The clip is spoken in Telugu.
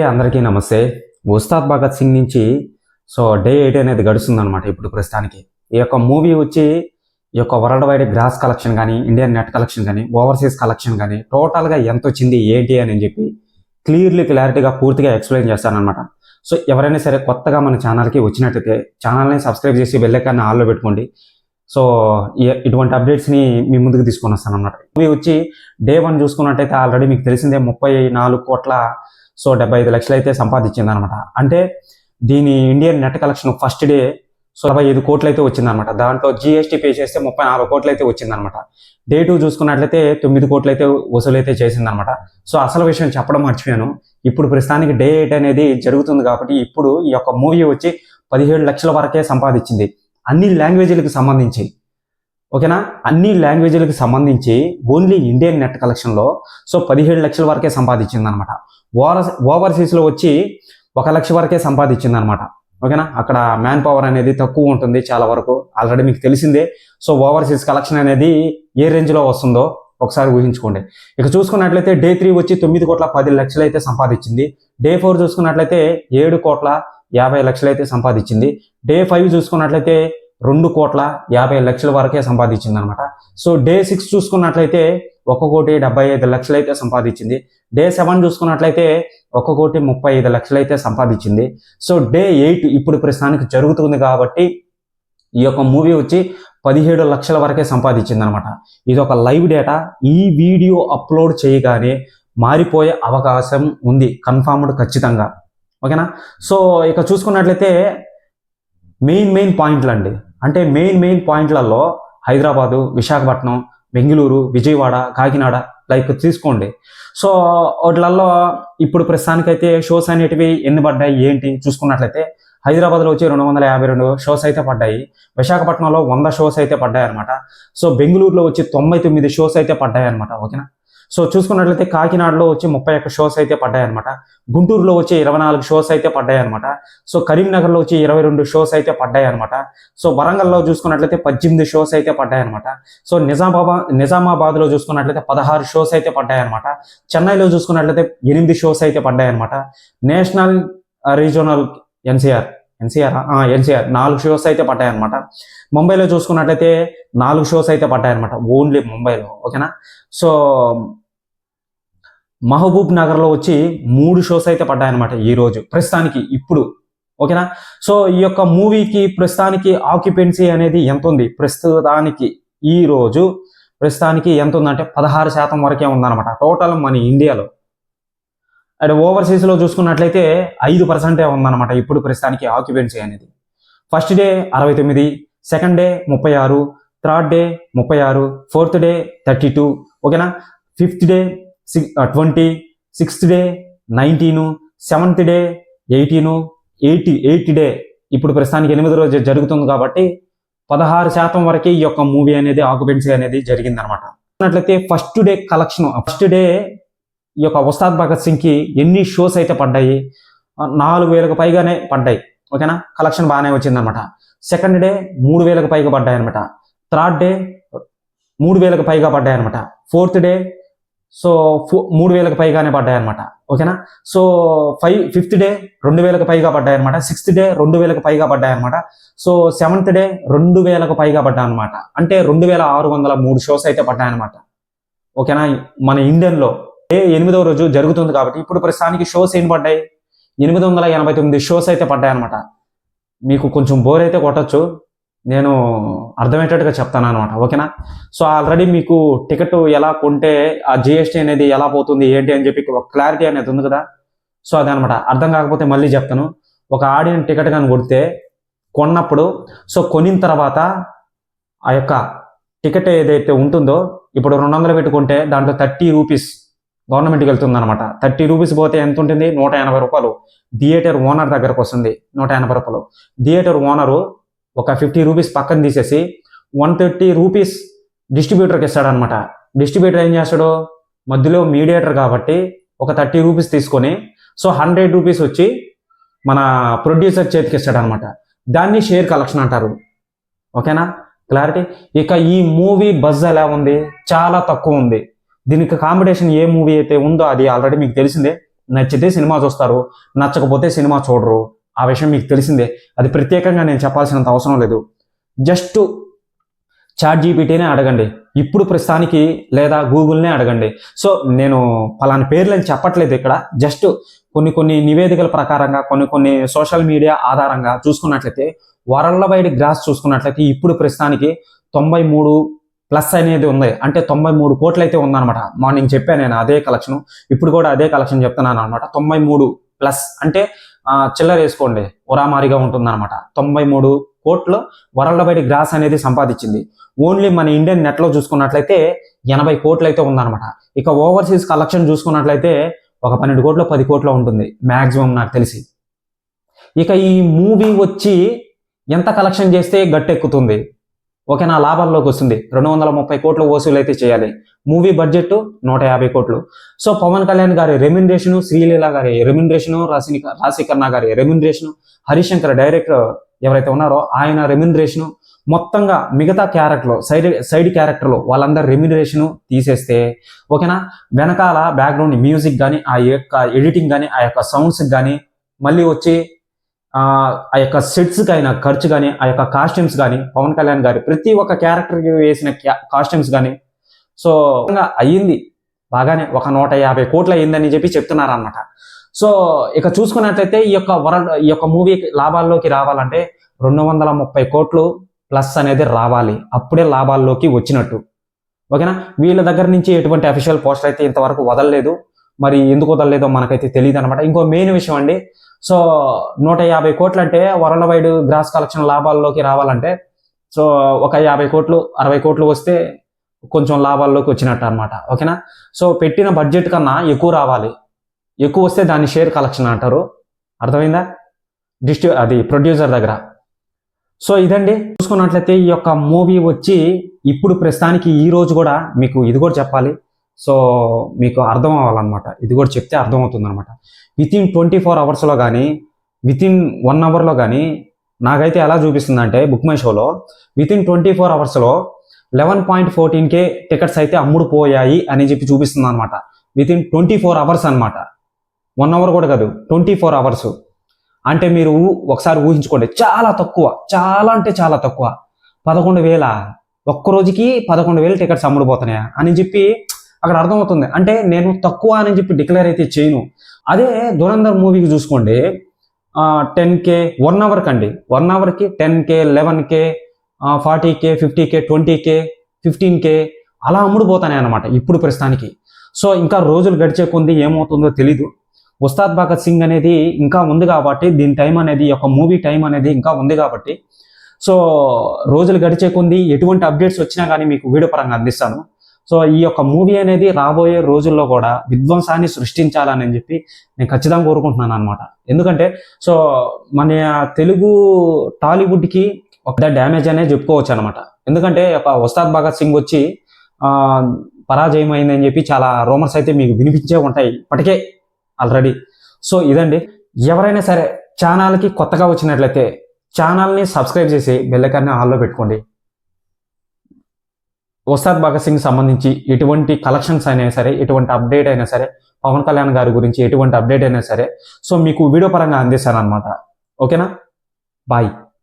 అందరికీ నమస్తే. ఉస్తాద్ భగత్ సింగ్ నుంచి డే 8 అనేది గడుస్తుందన్నమాట ఇప్పుడు ప్రస్తుతానికి. ఈ యొక్క మూవీ వచ్చి ఈ యొక్క వరల్డ్ వైడ్ గ్రాస్ కలెక్షన్ కానీ, ఇండియన్ నెట్ కలెక్షన్ కానీ, ఓవర్సీస్ కలెక్షన్ కానీ టోటల్గా ఎంత వచ్చింది ఏంటి అని చెప్పి క్లారిటీగా పూర్తిగా ఎక్స్ప్లెయిన్ చేస్తానన్నమాట. ఎవరైనా సరే కొత్తగా మన ఛానల్కి వచ్చినట్లయితే ఛానల్ని సబ్స్క్రైబ్ చేసి బెల్ ఐకాన్ని ఆన్లో పెట్టుకోండి. ఇటువంటి అప్డేట్స్ని మీ ముందుకు తీసుకొని వస్తాను అన్నమాట. మూవీ వచ్చి డే 1 చూసుకున్నట్టయితే ఆల్రెడీ మీకు తెలిసిందే 34 కోట్ల 75 లక్షలు అయితే సంపాదించింది అనమాట. అంటే దీని Indian net collection first day 25 కోట్లు అయితే వచ్చిందనమాట. దాంట్లో జిఎస్టీ పే చేస్తే 34 కోట్లు అయితే వచ్చిందనమాట. డే 2 చూసుకున్నట్లయితే 9 కోట్లు అయితే వసూలు అయితే చేసిందనమాట. అసలు విషయం చెప్పడం మర్చిపోయాను. ఇప్పుడు ప్రస్తుతానికి డే 8 అనేది జరుగుతుంది కాబట్టి ఇప్పుడు ఈ యొక్క మూవీ వచ్చి 17 లక్షల వరకే సంపాదించింది అన్ని లాంగ్వేజ్లకు సంబంధించి. ఓకేనా, అన్ని లాంగ్వేజ్లకు సంబంధించి ఓన్లీ ఇండియన్ నెట్ కలెక్షన్లో 17 లక్షల వరకే సంపాదించింది అనమాట. ఓవర్సీస్లో వచ్చి 1 లక్ష వరకే సంపాదించింది అనమాట. ఓకేనా, అక్కడ మ్యాన్ పవర్ అనేది తక్కువ ఉంటుంది చాలా వరకు, ఆల్రెడీ మీకు తెలిసిందే. ఓవర్సీస్ కలెక్షన్ అనేది ఏ రేంజ్లో వస్తుందో ఒకసారి ఊహించుకోండి. ఇక చూసుకున్నట్లయితే డే 3 వచ్చి 9 కోట్ల 10 లక్షలు అయితే సంపాదించింది. డే 4 చూసుకున్నట్లయితే 7 కోట్ల 50 లక్షలు అయితే సంపాదించింది. డే 5 చూసుకున్నట్లయితే 2 కోట్ల 50 లక్షల వరకే సంపాదించింది అనమాట. డే 6 చూసుకున్నట్లయితే 1 కోటి 75 లక్షలు అయితే సంపాదించింది. డే 7 చూసుకున్నట్లయితే 1 కోటి 35 లక్షలు అయితే సంపాదించింది. డే 8 ఇప్పుడు ప్రస్తుతానికి జరుగుతుంది కాబట్టి ఈ యొక్క మూవీ వచ్చి 17 లక్షల వరకే సంపాదించింది అనమాట. ఇది ఒక లైవ్ డేటా. ఈ వీడియో అప్లోడ్ చేయగానే మారిపోయే అవకాశం ఉంది, కన్ఫర్మ్డ్ ఖచ్చితంగా. ఓకేనా, ఇక చూసుకున్నట్లయితే మెయిన్ పాయింట్లు అండి. అంటే మెయిన్ పాయింట్లలో హైదరాబాదు, విశాఖపట్నం, బెంగళూరు, విజయవాడ, కాకినాడ లైక్ తీసుకోండి. వాటిలలో ఇప్పుడు ప్రస్తుతానికైతే షోస్ అనేటివి ఎన్ని పడ్డాయి ఏంటి చూసుకున్నట్లయితే హైదరాబాద్లో వచ్చి 252 షోస్ అయితే పడ్డాయి. విశాఖపట్నంలో 100 షోస్ అయితే పడ్డాయి అనమాట. బెంగళూరులో వచ్చి 99 షోస్ అయితే పడ్డాయి అనమాట. ఓకేనా, చూసుకున్నట్లయితే కాకినాడలో వచ్చి 31 షోస్ అయితే పడ్డాయి అనమాట. గుంటూరులో వచ్చి 24 షోస్ అయితే పడ్డాయి అనమాట. కరీంనగర్లో వచ్చి 22 షోస్ అయితే పడ్డాయి అనమాట. వరంగల్లో చూసుకున్నట్లయితే 18 షోస్ అయితే పడ్డాయి అనమాట. నిజామాబాద్లో చూసుకున్నట్లయితే 16 షోస్ అయితే పడ్డాయి అనమాట. చెన్నైలో చూసుకున్నట్లయితే 8 షోస్ అయితే పడ్డాయి అనమాట. నేషనల్ రీజనల్ ఎన్సీఆర్ 4 షోస్ అయితే పడ్డాయి అనమాట. ముంబైలో చూసుకున్నట్లయితే 4 షోస్ అయితే పడ్డాయి అనమాట, ఓన్లీ ముంబైలో. ఓకేనా, మహబూబ్ నగర్లో వచ్చి 3 షోస్ అయితే పడ్డాయి అనమాట ఈ రోజు ప్రస్తుతానికి ఇప్పుడు. ఓకేనా, ఈ యొక్క మూవీకి ప్రస్తుతానికి ఆక్యుపెన్సీ అనేది ఎంత ఉంది ప్రస్తుతానికి ఈ రోజు ప్రస్తుతానికి ఎంత ఉందంటే 16% వరకే ఉందన్నమాట టోటల్ మన ఇండియాలో. అండ్ ఓవర్సీస్లో చూసుకున్నట్లయితే 5% ఉందన్నమాట ఇప్పుడు ప్రస్తుతానికి ఆక్యుపెన్సీ అనేది. First day 69, second day 36, third day 36, fourth day 32. ఓకేనా, fifth day 20, sixth day 19, seventh day 18, 8 day ఇప్పుడు ప్రస్తుతానికి 8వ రోజు జరుగుతుంది కాబట్టి 16% వరకే ఈ యొక్క మూవీ అనేది ఆక్యుపెన్సీ అనేది జరిగిందనమాట. అట్లయితే first day collection, first day ఈ యొక్క ఉస్తాద్ భగత్ సింగ్కి ఎన్ని షోస్ అయితే పడ్డాయి? 4,000కు పైగానే పడ్డాయి. ఓకేనా, కలెక్షన్ బాగానే వచ్చిందనమాట. సెకండ్ డే 3,000కు పైగా పడ్డాయి అనమాట. థర్డ్ డే 3,000కు పైగా పడ్డాయి అనమాట. ఫోర్త్ డే 3,000కు పైగానే పడ్డాయి అనమాట. ఓకేనా, ఫిఫ్త్ డే 2,000కు పైగా పడ్డాయి అనమాట. సిక్స్త్ డే 2,000కు పైగా పడ్డాయి అనమాట. సెవెంత్ డే 2,000కు పైగా పడ్డాయి అనమాట. అంటే 2,603 షోస్ అయితే పడ్డాయి అనమాట. ఓకేనా, మన ఇండియన్లో డే 8వ రోజు జరుగుతుంది కాబట్టి ఇప్పుడు ప్రస్తుతానికి షోస్ ఏం పడ్డాయి? 889 షోస్ అయితే పడ్డాయి అనమాట. మీకు కొంచెం బోర్ అయితే కొట్టచ్చు, నేను అర్థమయ్యేటట్టుగా చెప్తాను అనమాట. ఓకేనా, ఆల్రెడీ మీకు టికెట్ ఎలా కొంటే ఆ జిఎస్టీ అనేది ఎలా పోతుంది ఏంటి అని చెప్పి ఒక క్లారిటీ అనేది ఉంది కదా. అదనమాట. అర్థం కాకపోతే మళ్ళీ చెప్తాను. ఒక ఆడియన్స్ టికెట్ కానీ కొడితే కొన్నప్పుడు కొనిన తర్వాత ఆ యొక్క టికెట్ ఏదైతే ఉంటుందో ఇప్పుడు 200 పెట్టుకుంటే దాంట్లో 30 రూపీస్ గవర్నమెంట్కి వెళ్తుంది అనమాట. 30 రూపీస్ పోతే ఎంత ఉంటుంది? 180 రూపాయలు థియేటర్ ఓనర్ దగ్గరకు వస్తుంది. 180 రూపాయలు థియేటర్ ఓనరు ఒక 50 రూపీస్ పక్కన తీసేసి 130 రూపీస్ డిస్ట్రిబ్యూటర్కి ఇస్తాడనమాట. డిస్ట్రిబ్యూటర్ ఏం చేస్తాడు? మధ్యలో మీడియేటర్ కాబట్టి ఒక 30 రూపీస్ తీసుకొని 100 రూపీస్ వచ్చి మన ప్రొడ్యూసర్ చేతికి ఇస్తాడనమాట. దాన్ని షేర్ కలెక్షన్ అంటారు. ఓకేనా, క్లారిటీ. ఇక ఈ మూవీ బజ్ ఎలా ఉంది? చాలా తక్కువ ఉంది. దీనికి కాంపిటీషన్ ఏ మూవీ అయితే ఉందో అది ఆల్రెడీ మీకు తెలిసిందే. నచ్చితే సినిమా చూస్తారు, నచ్చకపోతే సినిమా చూడరు. ఆ విషయం మీకు తెలిసిందే. అది ప్రత్యేకంగా నేను చెప్పాల్సినంత అవసరం లేదు. జస్ట్ చాట్ జీపీటీనే అడగండి ఇప్పుడు ప్రస్తుతానికి, లేదా గూగుల్నే అడగండి. సో నేను పలాని పేర్లని చెప్పట్లేదు ఇక్కడ, జస్ట్ కొన్ని నివేదికల ప్రకారంగా, కొన్ని సోషల్ మీడియా ఆధారంగా చూసుకున్నట్లయితే వరల్డ్ వైడ్ గ్రాస్ చూసుకున్నట్లయితే ఇప్పుడు ప్రస్తుతానికి 93+ అనేది ఉంది. అంటే 93 కోట్లు అయితే ఉందన్నమాట. మార్నింగ్ చెప్పాను నేను అదే కలెక్షన్, ఇప్పుడు కూడా అదే కలెక్షన్ చెప్తున్నాను అనమాట. 93+ అంటే చిల్లర వేసుకోండి, ఉరామారిగా ఉంటుందన్నమాట. 93 కోట్లు వరల్డ్ వైడ్ గ్రాస్ అనేది సంపాదించింది. ఓన్లీ మన ఇండియన్ నెట్లో చూసుకున్నట్లయితే 80 కోట్లు అయితే ఉందన్నమాట. ఇక ఓవర్సీస్ కలెక్షన్ చూసుకున్నట్లయితే ఒక 12 కోట్లు 10 కోట్లు ఉంటుంది మ్యాక్సిమం నాకు తెలిసి. ఇక ఈ మూవీ వచ్చి ఎంత కలెక్షన్ చేస్తే గట్టెక్కుతుంది, ఓకేనా, లాభాల్లోకి వస్తుంది. 230 కోట్లు వసూలు అయితే చేయాలి. మూవీ బడ్జెట్ 150 కోట్లు. సో పవన్ కళ్యాణ్ గారి రెమ్యునరేషన్, శ్రీలీల గారి రెమ్యునరేషన్, రాశికన్నా గారి రెమ్యునరేషన్, హరిశంకర్ డైరెక్టర్ ఎవరైతే ఉన్నారో ఆయన రెమ్యునరేషన్, మొత్తంగా మిగతా క్యారెక్టర్లు, సైడ్ క్యారెక్టర్లు వాళ్ళందరి రెమ్యునరేషన్ తీసేస్తే, ఓకేనా, వెనకాల బ్యాక్గ్రౌండ్ మ్యూజిక్ కానీ, ఆ యొక్క ఎడిటింగ్ కానీ, ఆ యొక్క సౌండ్స్ కానీ, మళ్ళీ వచ్చి ఆ యొక్క సెట్స్కి అయిన ఖర్చు కానీ, ఆ యొక్క కాస్ట్యూమ్స్ కానీ, పవన్ కళ్యాణ్ గారి ప్రతి ఒక్క క్యారెక్టర్కి వేసిన కాస్ట్యూమ్స్ కానీ, సో అయ్యింది బాగానే ఒక 150 కోట్లు అయ్యిందని చెప్పి చెప్తున్నారు అనమాట. సో ఇక చూసుకున్నట్లయితే ఈ యొక్క మూవీ లాభాల్లోకి రావాలంటే 230 కోట్లు ప్లస్ అనేది రావాలి, అప్పుడే లాభాల్లోకి వచ్చినట్టు, ఓకేనా. వీళ్ళ దగ్గర నుంచి ఎటువంటి అఫీషియల్ పోస్టర్ అయితే ఇంతవరకు వదలలేదు. మరి ఎందుకు వదలలేదో మనకైతే తెలియదు అనమాట. ఇంకో మెయిన్ విషయం అండి, సో 150 కోట్లు అంటే వరల్డ్ వైడ్ గ్రాస్ కలెక్షన్ లాభాల్లోకి రావాలంటే, సో ఒక 50 కోట్లు 60 కోట్లు వస్తే కొంచెం లాభాల్లోకి వచ్చినట్టు అనమాట, ఓకేనా. సో పెట్టిన బడ్జెట్ కన్నా ఎక్కువ రావాలి, ఎక్కువ వస్తే దాన్ని షేర్ కలెక్షన్ అంటారు, అర్థమైందా, అది ప్రొడ్యూసర్ దగ్గర. సో ఇదండి, చూసుకున్నట్లయితే ఈ యొక్క మూవీ వచ్చి ఇప్పుడు ప్రస్తుతానికి ఈ రోజు కూడా మీకు ఇది కూడా చెప్పాలి, సో మీకు అర్థం అవ్వాలన్నమాట, ఇది కూడా చెప్తే అర్థమవుతుంది అనమాట. వితిన్ 24 అవర్స్లో కానీ, వితిన్ 1 అవర్లో కానీ నాకైతే ఎలా చూపిస్తుందంటే బుక్ మై షోలో వితిన్ 24 అవర్స్లో 11.14K టికెట్స్ అయితే అమ్ముడుపోయాయి అని చెప్పి చూపిస్తుంది అనమాట. వితిన్ 24 అవర్స్ అనమాట, 1 అవర్ కూడా కాదు, 24 అవర్స్. అంటే మీరు ఒకసారి ఊహించుకోండి, చాలా తక్కువ, చాలా అంటే చాలా తక్కువ. 11,000 ఒక్కరోజుకి 11,000 టికెట్స్ అమ్ముడుపోతున్నాయా అని చెప్పి అక్కడ అర్థమవుతుంది. అంటే నేను తక్కువ అని చెప్పి డిక్లేర్ అయితే చేయను. అదే ధురంధర్ మూవీకి చూసుకోండి, 10K 1 అవర్ కండి, 1 అవర్కి 10K 11K 40K 50K 20K 15K అలా అమ్ముడుపోతానే అనమాట ఇప్పుడు ప్రస్తుతానికి. సో ఇంకా రోజులు గడిచే కొంది ఏమవుతుందో తెలీదు. ఉస్తాద్ భగత్ సింగ్ అనేది ఇంకా ఉంది కాబట్టి, దీని టైం అనేది, ఒక మూవీ టైం అనేది ఇంకా ఉంది కాబట్టి, సో రోజులు గడిచే కొంది ఎటువంటి అప్డేట్స్ వచ్చినా కానీ మీకు వీడియో పరంగా అందిస్తాను. సో ఈ యొక్క మూవీ అనేది రాబోయే రోజుల్లో కూడా విధ్వంసాన్ని సృష్టించాలని చెప్పి నేను ఖచ్చితంగా కోరుకుంటున్నాను అనమాట. ఎందుకంటే సో మన తెలుగు టాలీవుడ్కి ఒక డ్యామేజ్ అనేది చెప్పుకోవచ్చు అనమాట. ఎందుకంటే ఒక ఉస్తాద్ భగత్ సింగ్ వచ్చి పరాజయం అయిందని చెప్పి చాలా రూమర్స్ అయితే మీకు వినిపించే ఉంటాయి ఇప్పటికే ఆల్రెడీ. సో ఇదండి, ఎవరైనా సరే ఛానల్కి కొత్తగా వచ్చినట్లయితే ఛానల్ని సబ్స్క్రైబ్ చేసి బెల్ ఐకాన్ని ఆన్లో పెట్టుకోండి. ఉస్తాద్ భగత్ సింగ్ సంబంధించి ఎటువంటి కలెక్షన్స్ అయినా సరే, ఎటువంటి అప్డేట్ అయినా సరే, పవన్ కళ్యాణ్ గారి గురించి ఎటువంటి అప్డేట్ అయినా సరే, సో మీకు వీడియో పరంగా అందిస్తాను అనమాట, ఓకేనా. బాయ్.